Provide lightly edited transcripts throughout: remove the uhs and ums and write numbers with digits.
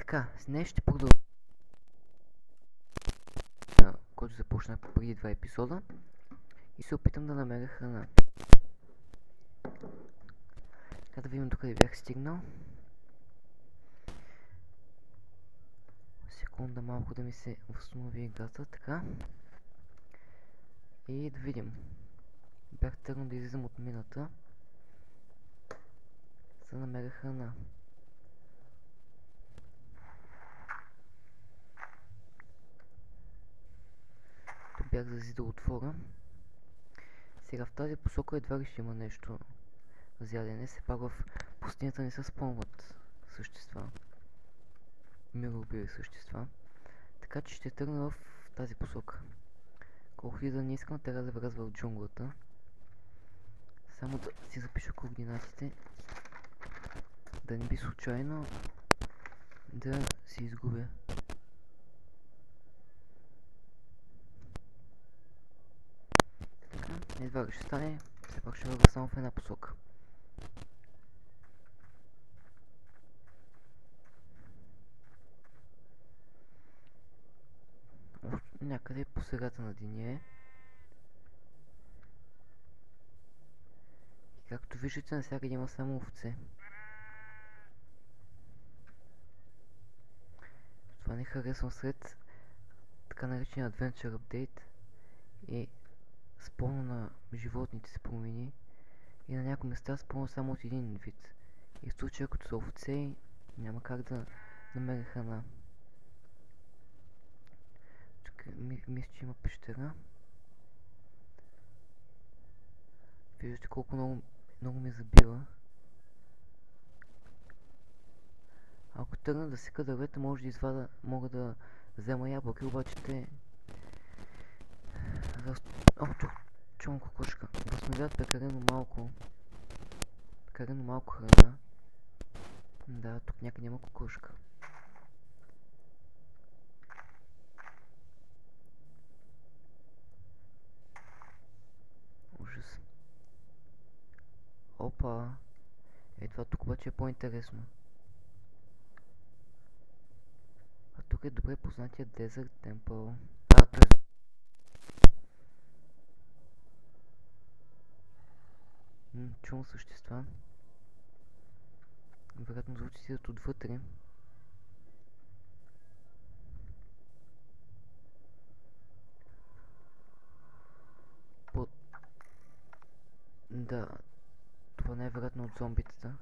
Така, с днес ще продължа, който започнах преди 2 епизода и се опитам да намеря храна. Така да видим докъде бях стигнал. Секунда малко да ми се възстанови играта, така. И да видим. Бях тръгнал да излизам от мината, за да намеря храна. Тук бях зазидал отвора. Сега в тази посока едва ли ще има нещо за ядене. Все пак в пустинята не се спомнят същества. Мироубиви същества. Така че ще тръгна в тази посока. Колкото и да не искам, трябва да врязва в джунглата. Само да си запиша координатите. Да не би случайно да се изгубя. Така, едва ли ще стане. Все пак ще вървя само в една посока. Някъде по средата на деня е. И както виждате, навсякъде има само овце. Това не харесвам след така наречения Adventure Update и спълно на животните се промени и на някои места спълно само от един вид. И в случая като са овце няма как да намеря храна. Мисля, че има пещера. Виждате колко много ме забива. Ако тръгна да сека дървета, мога да взема ябълки, обаче те чувам кокошка. Възстановяват прекалено малко храна. Да, тук някъде няма кокошка. Ужас. Опа! Това тук обаче е по-интересно. А тук е добре познатия Desert Temple. Чувам същества. Вероятно звуци идват отвътре. Да, това най-вероятно от зомбитата.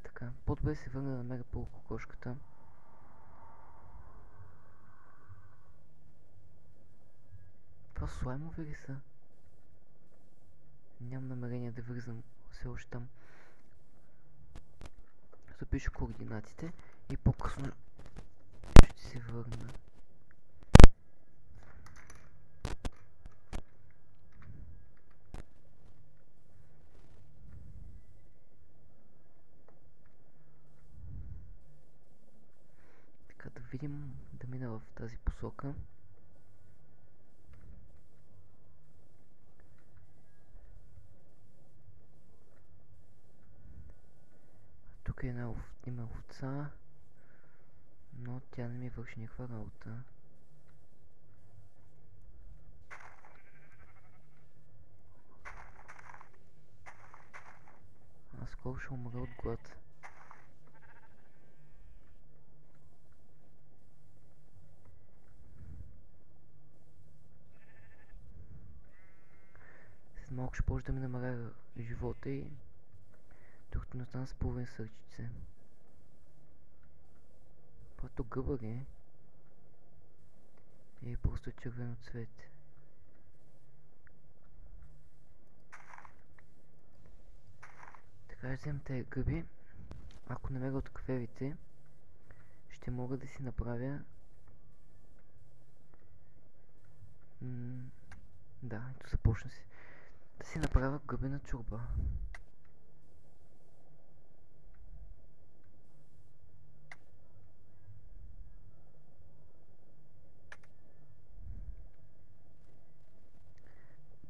Така, по-добре се върна да намеря полукокошката. Това слаймови ли са? Нямам намерение да влизам все още там. Запиша координатите и по-късно ще се върна. Така да видим, да мина в тази посока. Тук има овца, но тя не ми върши никаква работа. Аз скоро ще умра от глад. След малко ще може да ми намаля живота и докато не остана с половин сърчице. Това гъбър е. И просто червено цвет. Така ще вземем тези гъби. Ако намеря от кафевите, ще мога да си направя... Да, ето започна си. Да си направя гъбена чорба.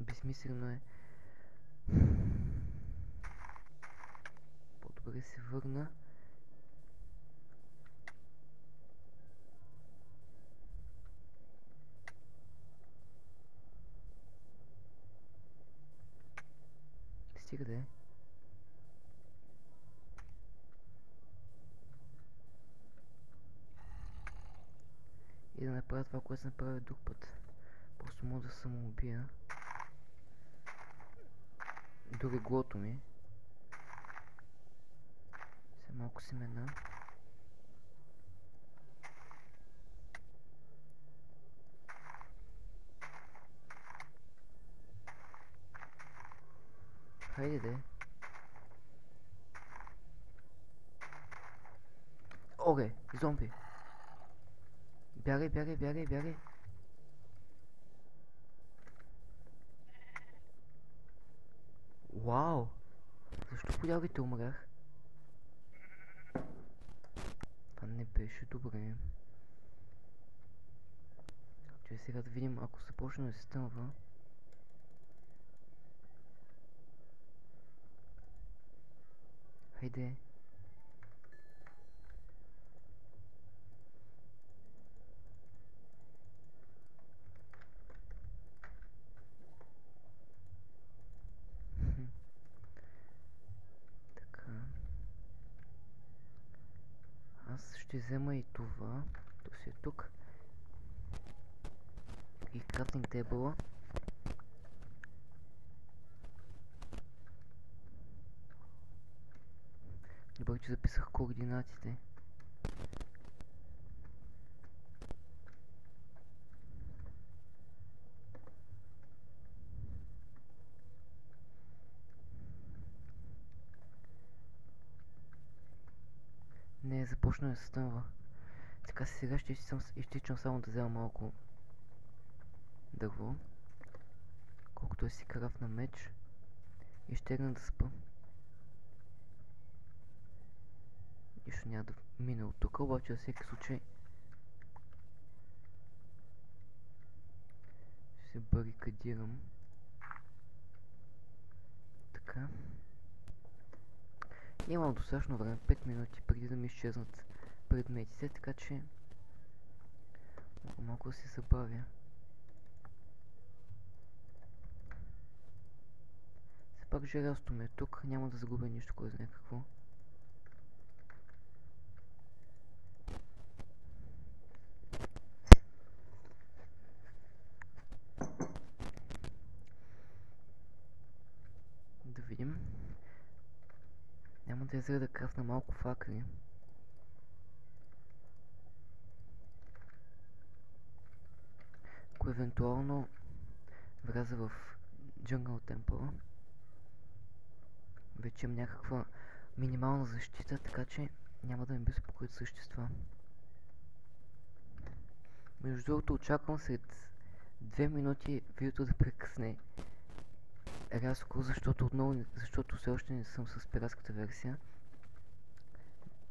Безсмислено е. По-добре се върна Стига да е. И да направя това, което съм направил друг път. Просто мога да самоубия до леглото ми. Сега малко семена. Хайде де. Оге, зомби. Бягай, бягай, бягай, бягай. Вау! Защо полявите умрях? Това не беше добре. Че сега да видим, ако се почне да се стъмва. Хайде. Така. Аз ще взема и това. То си е тук. И крафтинг тейбъла. Добре, че записах координатите. Не, започна да се стъмва. Така сега ще изтичам само да взема малко дърво. Колкото е си крафна меч. И ще тръгна да спа. Нищо няма да мине от тук, обаче във всеки случай ще се барикадирам. Така. Имам достатъчно време, 5 минути преди да ми изчезнат предметите, така че малко да се забавя. Все пак желязото ме е тук, няма да загубя нищо, кой знае какво. Да видим. Няма да изреда да крафна малко факли. Ако евентуално вляза в Jungle Temple, вече имам някаква минимална защита, така че няма да ми безпокоят същества. Между другото, очаквам след 2 минути видеото да прекъсне рязко, защото все още не съм с пиратската версия.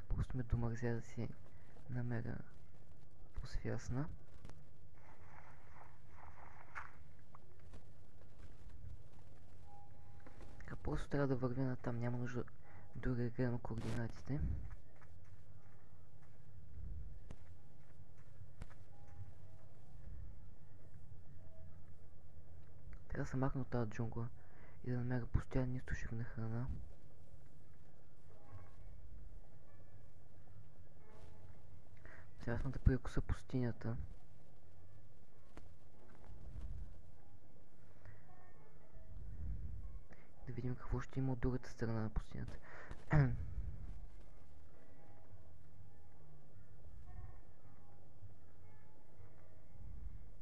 Просто ме домързя да си намеря по-свясна. Така, просто трябва да вървя натам, няма нужда дори да гледам координатите. Трябва да се махна от тази джунгла и да намеря постоянен източник на храна. Сега сме да прекуса пустинята. Да видим какво ще има от другата страна на пустинята.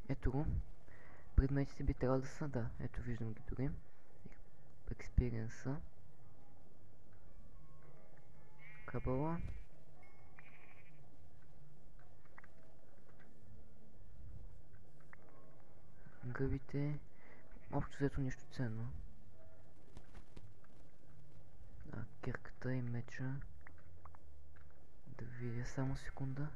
Ето го. Предметите би трябвало да са, да, ето виждам ги дори. Експириенса. Кабела. Гъбите. Общо взето нищо ценно. Кирката и меча. Да видя само секунда.